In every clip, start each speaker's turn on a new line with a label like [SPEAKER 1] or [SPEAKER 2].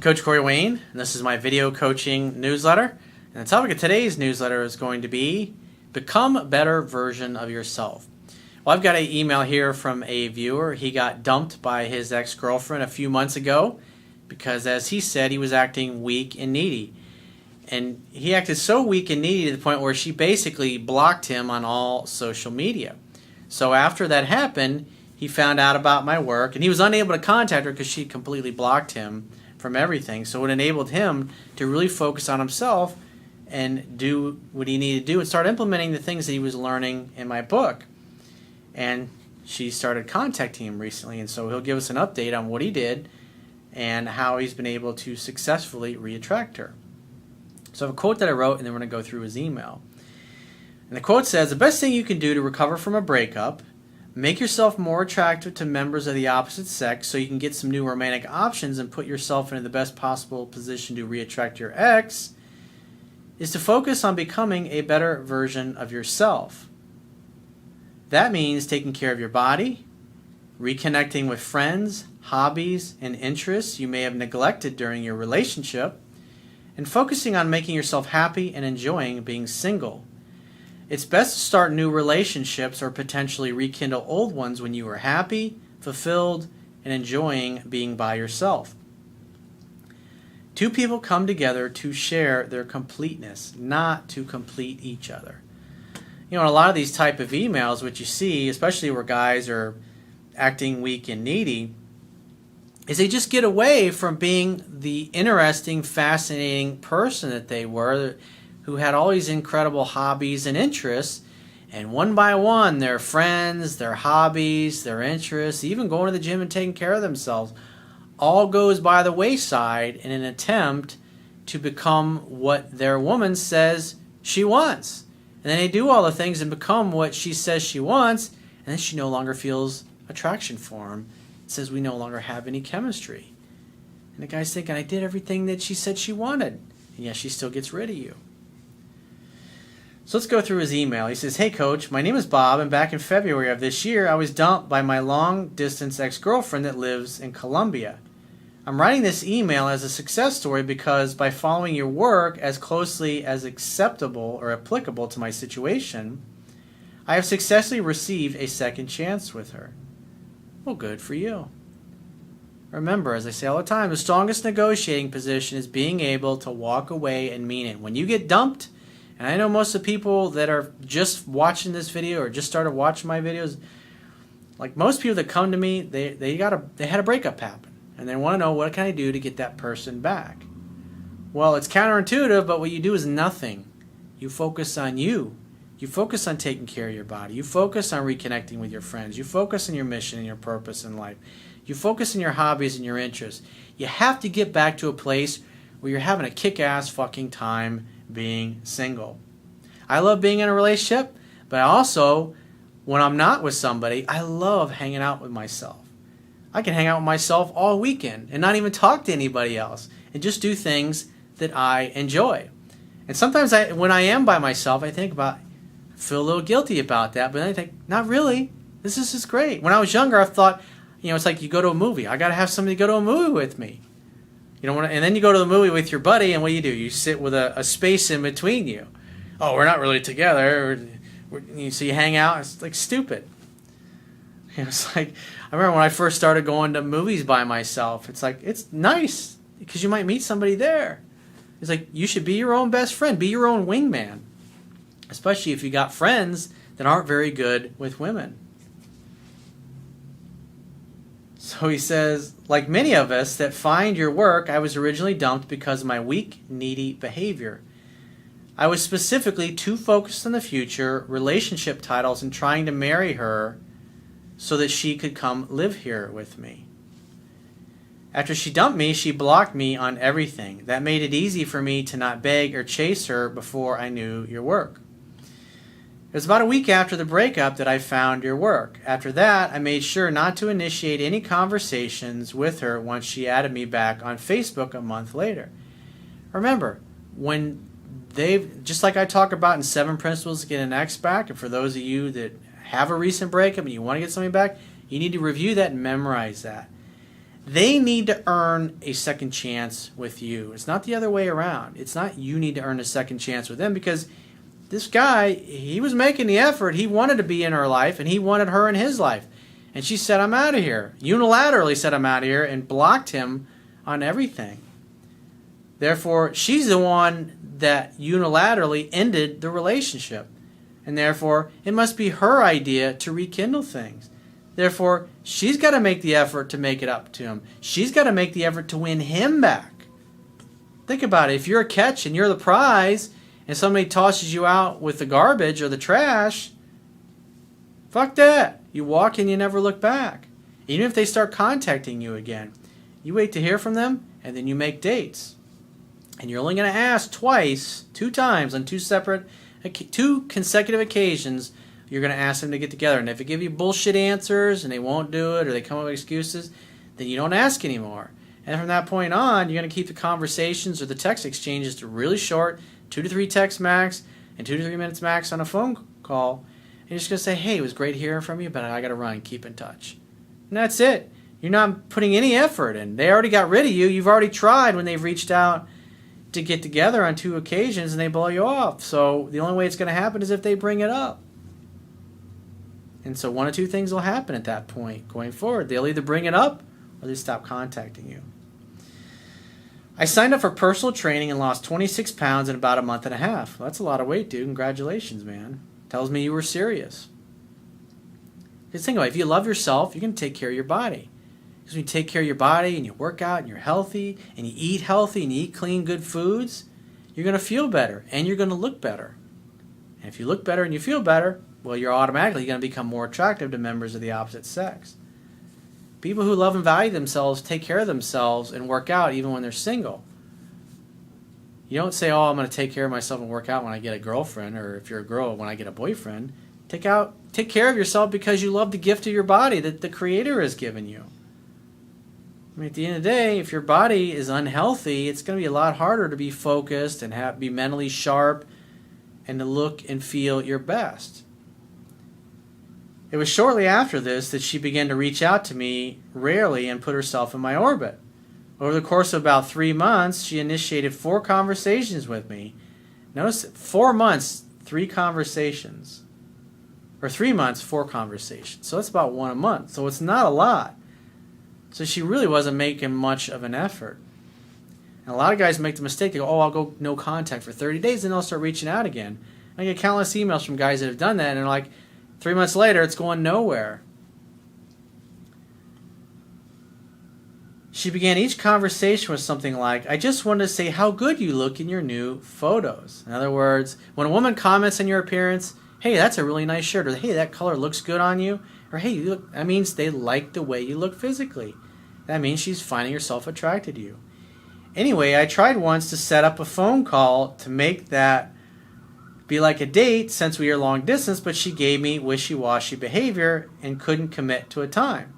[SPEAKER 1] Coach Corey Wayne, and this is my video coaching newsletter. And the topic of today's newsletter is going to be Become a Better Version of Yourself. Well, I've got an email here from a viewer. He got dumped by his ex-girlfriend a few months ago because, as he said, he was acting weak and needy. And he acted so weak and needy to the point where she basically blocked him on all social media. So after that happened, he found out about my work, and he was unable to contact her because she completely blocked him from everything. So it enabled him to really focus on himself and do what he needed to do and start implementing the things that he was learning in my book. And she started contacting him recently, and so he'll give us an update on what he did and how he's been able to successfully reattract her. So I have a quote that I wrote, and then we're going to go through his email. And the quote says, "The best thing you can do to recover from a breakup, make yourself more attractive to members of the opposite sex so you can get some new romantic options and put yourself into the best possible position to reattract your ex, is to focus on becoming a better version of yourself. That means taking care of your body, reconnecting with friends, hobbies, and interests you may have neglected during your relationship, and focusing on making yourself happy and enjoying being single. It's best to start new relationships or potentially rekindle old ones when you are happy, fulfilled, and enjoying being by yourself. Two people come together to share their completeness, not to complete each other." You know, in a lot of these type of emails, what you see, especially where guys are acting weak and needy, is they just get away from being the interesting, fascinating person that they were, who had all these incredible hobbies and interests, and one by one, their friends, their hobbies, their interests, even going to the gym and taking care of themselves, all goes by the wayside in an attempt to become what their woman says she wants. And then they do all the things and become what she says she wants, and then she no longer feels attraction for him. It says we no longer have any chemistry. And the guy's thinking, I did everything that she said she wanted, and yet she still gets rid of you. So let's go through his email. He says, "Hey Coach, my name is Bob, and back in February of this year, I was dumped by my long-distance ex-girlfriend that lives in Colombia. I'm writing this email as a success story because by following your work as closely as acceptable or applicable to my situation, I have successfully received a second chance with her." Well, good for you. Remember, as I say all the time, the strongest negotiating position is being able to walk away and mean it. When you get dumped, and I know most of the people that are just watching this video or just started watching my videos, like most people that come to me, they had a breakup happen. And they want to know, what can I do to get that person back? Well, it's counterintuitive, but what you do is nothing. You focus on you. You focus on taking care of your body. You focus on reconnecting with your friends. You focus on your mission and your purpose in life. You focus on your hobbies and your interests. You have to get back to a place where you're having a kick-ass fucking time being single. I love being in a relationship, but also, when I'm not with somebody, I love hanging out with myself. I can hang out with myself all weekend and not even talk to anybody else and just do things that I enjoy. And sometimes when I am by myself, I feel a little guilty about that, but then I think, not really. This is just great. When I was younger, I thought, it's like you go to a movie. I got to have somebody go to a movie with me. And then you go to the movie with your buddy, and what do? You sit with a space in between you. Oh, we're not really together. So you hang out. It's like stupid. It's like, I remember when I first started going to movies by myself. It's like, it's nice because you might meet somebody there. It's like, you should be your own best friend. Be your own wingman. Especially if you got friends that aren't very good with women. So he says, like many of us that find your work, I was originally dumped because of my weak, needy behavior. I was specifically too focused on the future, relationship titles, and trying to marry her so that she could come live here with me. After she dumped me, she blocked me on everything. That made it easy for me to not beg or chase her before I knew your work. It was about a week after the breakup that I found your work. After that, I made sure not to initiate any conversations with her once she added me back on Facebook a month later. Remember, when just like I talk about in 7 Principles to Get an Ex Back, and for those of you that have a recent breakup and you want to get something back, you need to review that and memorize that. They need to earn a second chance with you. It's not the other way around. It's not you need to earn a second chance with them, because this guy, he was making the effort. He wanted to be in her life, and he wanted her in his life. And she said, I'm out of here. Unilaterally said, I'm out of here, and blocked him on everything. Therefore, she's the one that unilaterally ended the relationship. And therefore, it must be her idea to rekindle things. Therefore, she's got to make the effort to make it up to him. She's got to make the effort to win him back. Think about it. If you're a catch and you're the prize, and somebody tosses you out with the garbage or the trash, fuck that. You walk and you never look back. Even if they start contacting you again, you wait to hear from them, and then you make dates. And you're only going to ask twice, 2 times on 2 consecutive occasions. You're going to ask them to get together. And if they give you bullshit answers and they won't do it, or they come up with excuses, then you don't ask anymore. And from that point on, you're going to keep the conversations or the text exchanges to really short, 2 to 3 texts max, and 2 to 3 minutes max on a phone call. And you're just going to say, hey, it was great hearing from you, but I got to run. Keep in touch. And that's it. You're not putting any effort in. They already got rid of you. You've already tried when they've reached out to get together on 2 occasions, and they blow you off. So the only way it's going to happen is if they bring it up. And so 1 of 2 things will happen at that point going forward. They'll either bring it up or they stop contacting you. I signed up for personal training and lost 26 pounds in about a month and a half. Well, that's a lot of weight, dude. Congratulations, man. Tells me you were serious. Just think about it. If you love yourself, you're going to take care of your body. Because when you take care of your body and you work out and you're healthy and you eat healthy and you eat clean, good foods, you're going to feel better and you're going to look better. And if you look better and you feel better, well, you're automatically going to become more attractive to members of the opposite sex. People who love and value themselves take care of themselves and work out even when they're single. You don't say, oh, I'm going to take care of myself and work out when I get a girlfriend, or if you're a girl, when I get a boyfriend. Take care of yourself because you love the gift of your body that the Creator has given you. I mean, at the end of the day, if your body is unhealthy, it's going to be a lot harder to be focused and be mentally sharp and to look and feel your best. It was shortly after this that she began to reach out to me rarely and put herself in my orbit. Over the course of about 3 months, she initiated 4 conversations with me. Notice 4 months, 3 conversations. Or 3 months, 4 conversations. So that's about 1 a month. So it's not a lot. So she really wasn't making much of an effort. And a lot of guys make the mistake. They go, oh, I'll go no contact for 30 days, and they'll start reaching out again. I get countless emails from guys that have done that, and they're like, 3 months later, it's going nowhere. She began each conversation with something like, I just wanted to say how good you look in your new photos. In other words, when a woman comments on your appearance, hey, that's a really nice shirt, or hey, that color looks good on you, or hey, you look, that means they like the way you look physically. That means she's finding herself attracted to you. Anyway, I tried once to set up a phone call to make that be like a date since we are long distance, but she gave me wishy-washy behavior and couldn't commit to a time.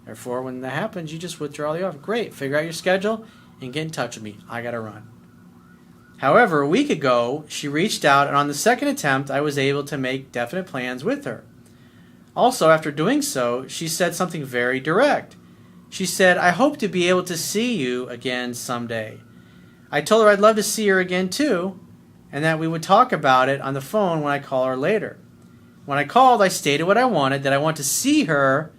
[SPEAKER 1] Therefore, when that happens, you just withdraw the offer. Great, figure out your schedule and get in touch with me. I gotta run. However, a week ago, she reached out, and on the second attempt, I was able to make definite plans with her. Also, after doing so, she said something very direct. She said, I hope to be able to see you again someday. I told her I'd love to see her again too, and that we would talk about it on the phone when I call her later. When I called, I stated what I wanted, that I want to see her,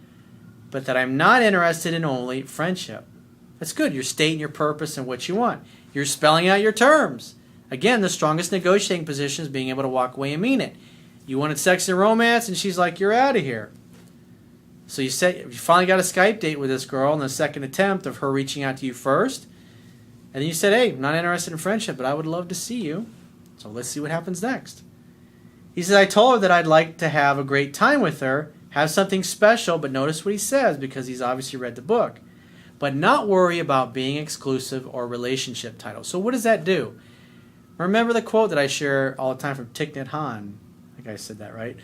[SPEAKER 1] but that I'm not interested in only friendship. That's good. You're stating your purpose and what you want. You're spelling out your terms. Again, the strongest negotiating position is being able to walk away and mean it. You wanted sex and romance, and she's like, you're out of here. So you finally got a Skype date with this girl in the second attempt of her reaching out to you first. And then you said, hey, I'm not interested in friendship, but I would love to see you. So let's see what happens next. He said, I told her that I'd like to have a great time with her, have something special, but notice what he says because he's obviously read the book. But not worry about being exclusive or relationship titles. So what does that do? Remember the quote that I share all the time from Thich Nhat Hanh. I think I said that right.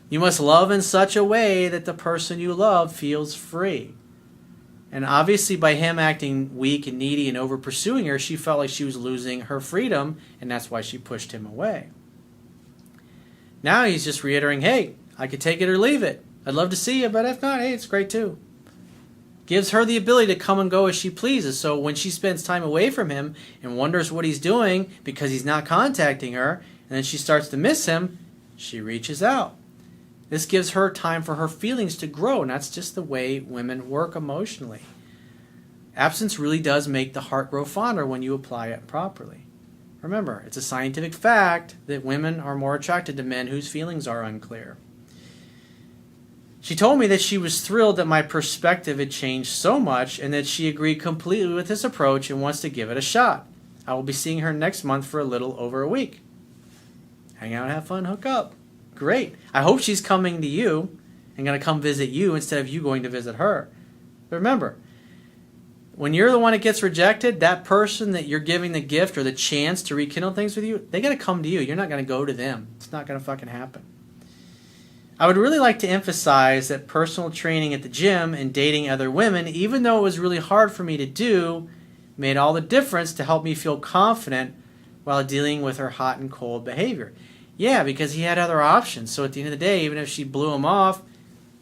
[SPEAKER 1] You must love in such a way that the person you love feels free. And obviously by him acting weak and needy and over pursuing her, she felt like she was losing her freedom, and that's why she pushed him away. Now he's just reiterating, hey, I could take it or leave it. I'd love to see you, but if not, hey, it's great too. Gives her the ability to come and go as she pleases. So when she spends time away from him and wonders what he's doing because he's not contacting her, and then she starts to miss him, she reaches out. This gives her time for her feelings to grow, and that's just the way women work emotionally. Absence really does make the heart grow fonder when you apply it properly. Remember, it's a scientific fact that women are more attracted to men whose feelings are unclear. She told me that she was thrilled that my perspective had changed so much and that she agreed completely with this approach and wants to give it a shot. I will be seeing her next month for a little over a week. Hang out, have fun, hook up. Great. I hope she's coming to you and going to come visit you instead of you going to visit her. But remember, when you're the one that gets rejected, that person that you're giving the gift or the chance to rekindle things with you, they got to come to you. You're not going to go to them. It's not going to fucking happen. I would really like to emphasize that personal training at the gym and dating other women, even though it was really hard for me to do, made all the difference to help me feel confident while dealing with her hot and cold behavior. Yeah, because he had other options. So at the end of the day, even if she blew him off,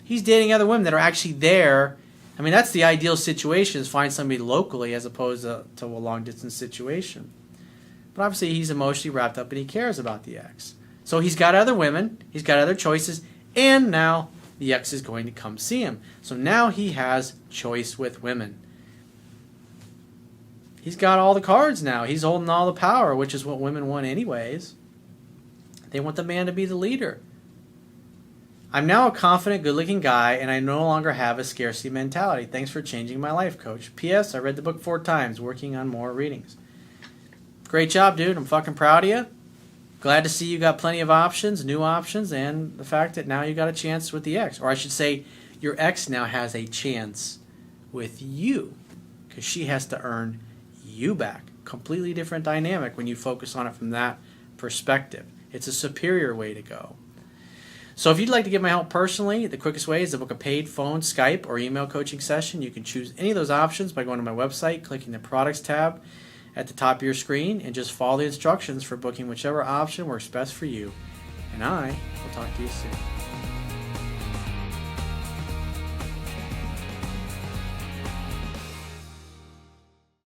[SPEAKER 1] he's dating other women that are actually there. I mean, that's the ideal situation, is find somebody locally as opposed to a long-distance situation. But obviously, he's emotionally wrapped up and he cares about the ex. So he's got other women, he's got other choices, and now the ex is going to come see him. So now he has choice with women. He's got all the cards now. He's holding all the power, which is what women want anyways. They want the man to be the leader. I'm now a confident, good-looking guy, and I no longer have a scarcity mentality. Thanks for changing my life, Coach. P.S. I read the book 4 times, working on more readings. Great job, dude. I'm fucking proud of you. Glad to see you got plenty of options, new options, and the fact that now you got a chance with the ex. Or I should say, your ex now has a chance with you because she has to earn you back. Completely different dynamic when you focus on it from that perspective. It's a superior way to go. So if you'd like to get my help personally, the quickest way is to book a paid phone, Skype, or email coaching session. You can choose any of those options by going to my website, clicking the products tab at the top of your screen, and just follow the instructions for booking whichever option works best for you. And I will talk to you soon.